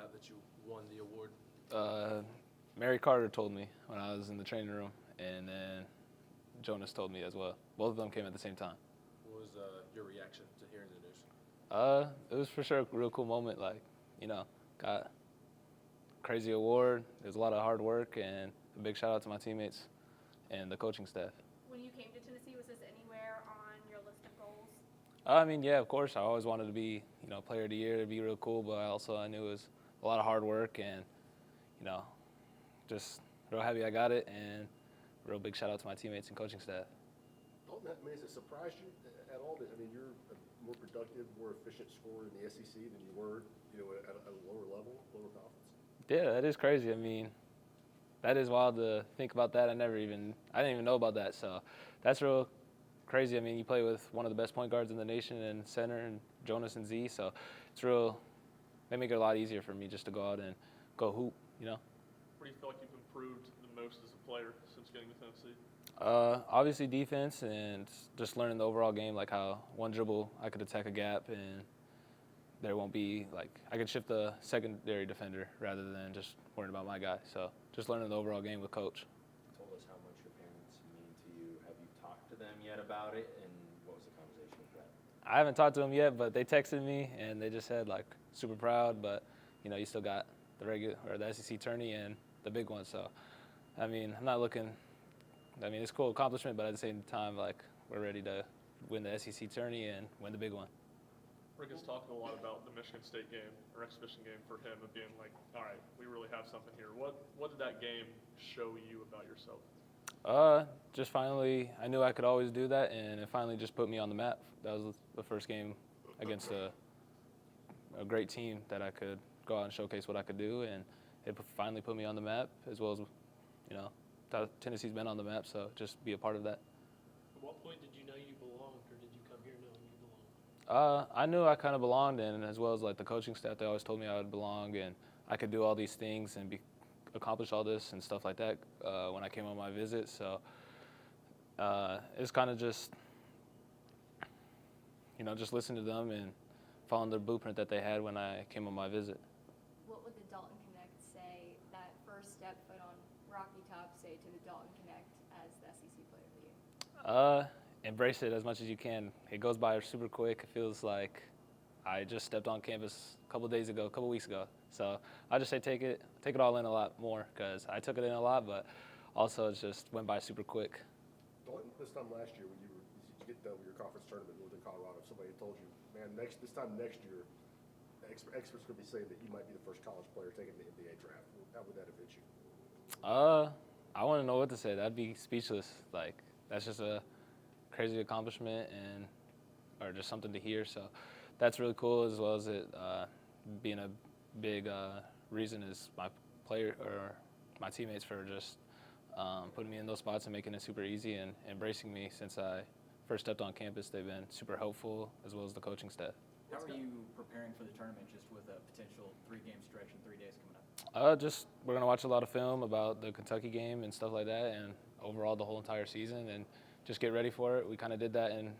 out that you won the award? Mary Carter told me when I was in the training room, and then Jonas told me as well. Both of them came at the same time. What was your reaction to hearing the news? It was for sure a real cool moment. Like, got a crazy award. There's a lot of hard work, and a big shout out to my teammates and the coaching staff. When you came to Tennessee, was this anywhere on your list of goals? Yeah, of course. I always wanted to be, player of the year. It'd be real cool, but I knew it was a lot of hard work, and just real happy I got it, and real big shout out to my teammates and coaching staff. Dalton, has it surprised you at all? I mean, you're a more productive, more efficient scorer in the SEC than you were, at a lower level, lower conference. Yeah, that is crazy. I mean, that is wild to think about that. I didn't even know about that. So that's real crazy. I mean, you play with one of the best point guards in the nation and center, and Jonas and Z. So they make it a lot easier for me just to go out and go hoop, Where do you feel like you've improved the most as a player since getting to Tennessee? Obviously defense and just learning the overall game, like how one dribble I could attack a gap and there won't be I could shift the secondary defender rather than just worrying about my guy. So just learning the overall game with coach. You told us how much your parents mean to you. Have you talked to them yet about it, and what was the conversation with that? I haven't talked to them yet, but they texted me and they just said super proud, but you still got the SEC tourney and the big one. So I mean, I'm not looking. I mean, it's a cool accomplishment, but at the same time, we're ready to win the SEC tourney and win the big one. Rick is talking a lot about the Michigan State game or exhibition game for him of being all right, we really have something here. What did that game show you about yourself? Just finally, I knew I could always do that, and it finally just put me on the map. That was the first game against a great team that I could go out and showcase what I could do, and it finally put me on the map, as well as, Tennessee's been on the map, so just be a part of that. At what point did you know you belonged, or did you come here knowing you belonged? I knew I kind of belonged, and as well as the coaching staff, they always told me I would belong, and I could do all these things and accomplish all this and stuff like that when I came on my visit. So it's kind of just, just listen to them and following the blueprint that they had when I came on my visit. What would the Dalton Knecht say, that first step foot on Rocky Top, say to the Dalton Knecht as the SEC Player of the Year? Embrace it as much as you can. It goes by super quick. It feels like I just stepped on campus a couple weeks ago. So I just say take it all in a lot more, because I took it in a lot, but also it just went by super quick. Dalton, this time last year when you get done with your conference tournament in Northern Colorado, if somebody told you, man, this time next year, experts could be saying that you might be the first college player taken in the NBA draft. How would that have hit you? I wouldn't know what to say. That'd be speechless. That's just a crazy accomplishment or just something to hear. So that's really cool, as well as it being a big reason is my teammates for just putting me in those spots and making it super easy and embracing me since I first stepped on campus. They've been super helpful, as well as the coaching staff. How are you preparing for the tournament, just with a potential 3-game stretch in 3 days coming up? We're going to watch a lot of film about the Kentucky game and stuff like that, and overall the whole entire season, and just get ready for it. We kind of did that in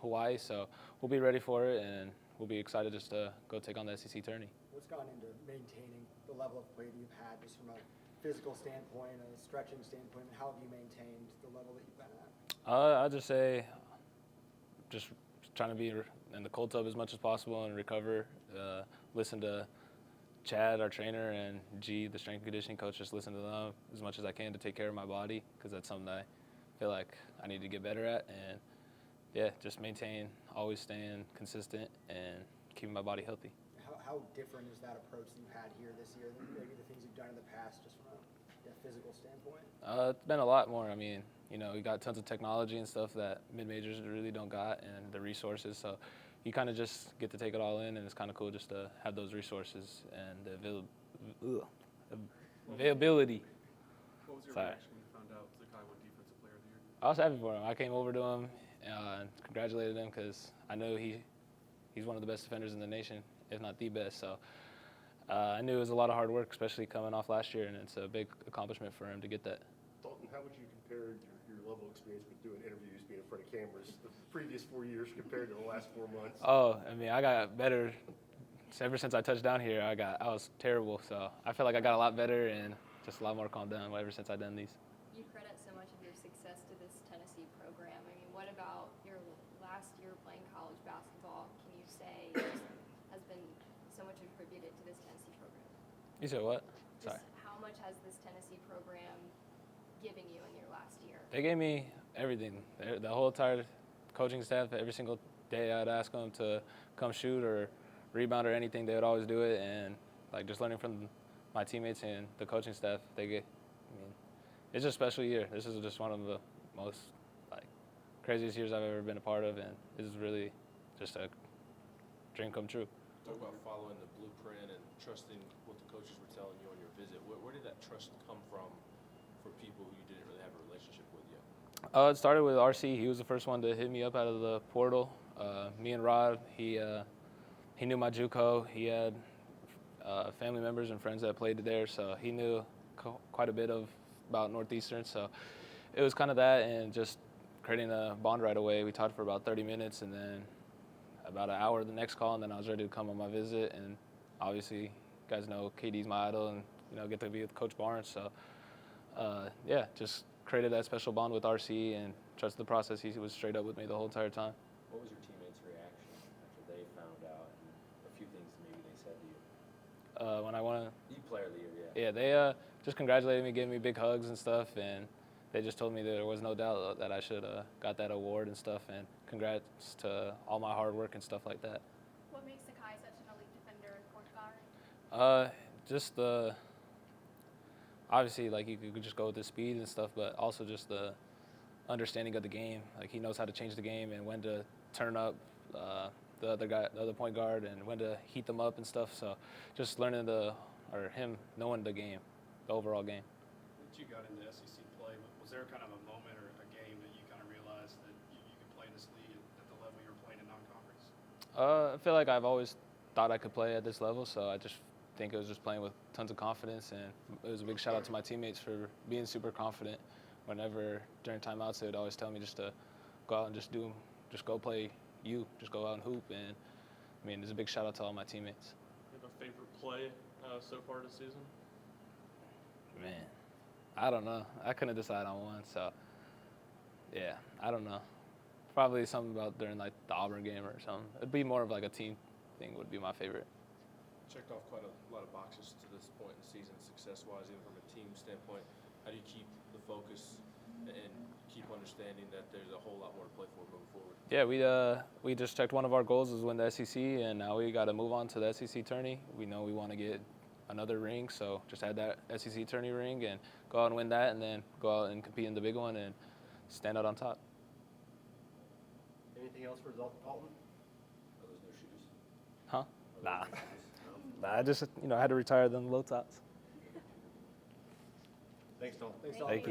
Hawaii, so we'll be ready for it, and we'll be excited just to go take on the SEC tourney. What's gone into maintaining the level of play that you've had, just from a physical standpoint, a stretching standpoint, and how have you maintained the level that you've been at? I'd just say just trying to be in the cold tub as much as possible and recover, listen to Chad, our trainer, and G, the strength and conditioning coach, just listen to them as much as I can to take care of my body, because that's something that I feel like I need to get better at. And yeah, just maintain, always staying consistent and keeping my body healthy. How different is that approach that you had here this year than maybe the things you've done in the past, just from a physical standpoint? It's been a lot more. I mean, we got tons of technology and stuff that mid-majors really don't got, and the resources. So you kind of just get to take it all in, and it's kind of cool just to have those resources and the availability. What was your Sorry. reaction when you found out Zakai won Defensive Player of the Year? I was happy for him. I came over to him and congratulated him, because I know he's one of the best defenders in the nation, if not the best. So I knew it was a lot of hard work, especially coming off last year, and it's a big accomplishment for him to get that. Dalton, how would you compare your level of experience with doing interviews, being in front of cameras, the previous 4 years compared to the last 4 months? Oh, I mean, I got better ever since I touched down here, I was terrible. So I feel like I got a lot better and just a lot more calmed down ever since I done these. You credit so much of your success to this Tennessee program. I mean, what about your last year playing college basketball, can you say has been so much attributed to this Tennessee program? You said what? Sorry. Just how much has this Tennessee program given you in your last year? They gave me everything. The whole entire coaching staff, every single day I'd ask them to come shoot or rebound or anything, they would always do it. And like just learning from my teammates and the coaching staff, it's just a special year. This is just one of the most craziest years I've ever been a part of, and this is really just a dream come true. Talk about following the blueprint and trusting what the coaches were telling you on your visit. Where did that trust come from for people who you didn't really have a relationship with yet? It started with RC. He was the first one to hit me up out of the portal. Me and Rod, he knew my JUCO. He had family members and friends that played there, so he knew quite a bit about Northeastern. So it was kind of that, and just creating a bond right away. We talked for about 30 minutes, and then about an hour the next call, and then I was ready to come on my visit. And obviously, you guys know KD's my idol, and get to be with Coach Barnes. So just created that special bond with RC and trusted the process. He was straight up with me the whole entire time. What was your teammates' reaction after they found out and a few things maybe they said to you? When I won, Player of the year, yeah. yeah, they just congratulated me, gave me big hugs and stuff, and they just told me that there was no doubt that I should got that award and stuff, and congrats to all my hard work and stuff like that. What makes Sakai such an elite defender and point guard? Just the obviously you could just go with the speed and stuff, but also just the understanding of the game. He knows how to change the game and when to turn up the other point guard, and when to heat them up and stuff. So just learning him knowing the game, the overall game. Once you got into SEC play, was there kind of a moment or a game that you kind of realized that you could play in this league at the level you were playing in non-conference? I feel like I've always thought I could play at this level, so I just think it was just playing with tons of confidence, and it was a big shout out to my teammates for being super confident. Whenever during timeouts, they would always tell me just to go out and just go play just go out and hoop. And it's a big shout out to all my teammates. You have a favorite play so far this season? Man, I don't know. I couldn't decide on one, so yeah, I don't know. Probably something about during the Auburn game or something. It'd be more of a team thing would be my favorite. Checked off quite a lot of boxes to this point in the season, success-wise, even from a team standpoint. How do you keep the focus and keep understanding that there's a whole lot more to play for moving forward? Yeah, we just checked one of our goals was win the SEC, and now we got to move on to the SEC tourney. We know we want to get another ring, so just add that SEC tourney ring and go out and win that, and then go out and compete in the big one and stand out on top. Anything else for Dalton? Are those new shoes? Huh? Are those Nah. new shoes? No? I just I had to retire them low tops. Thanks, Dalton. Thanks, Thank you.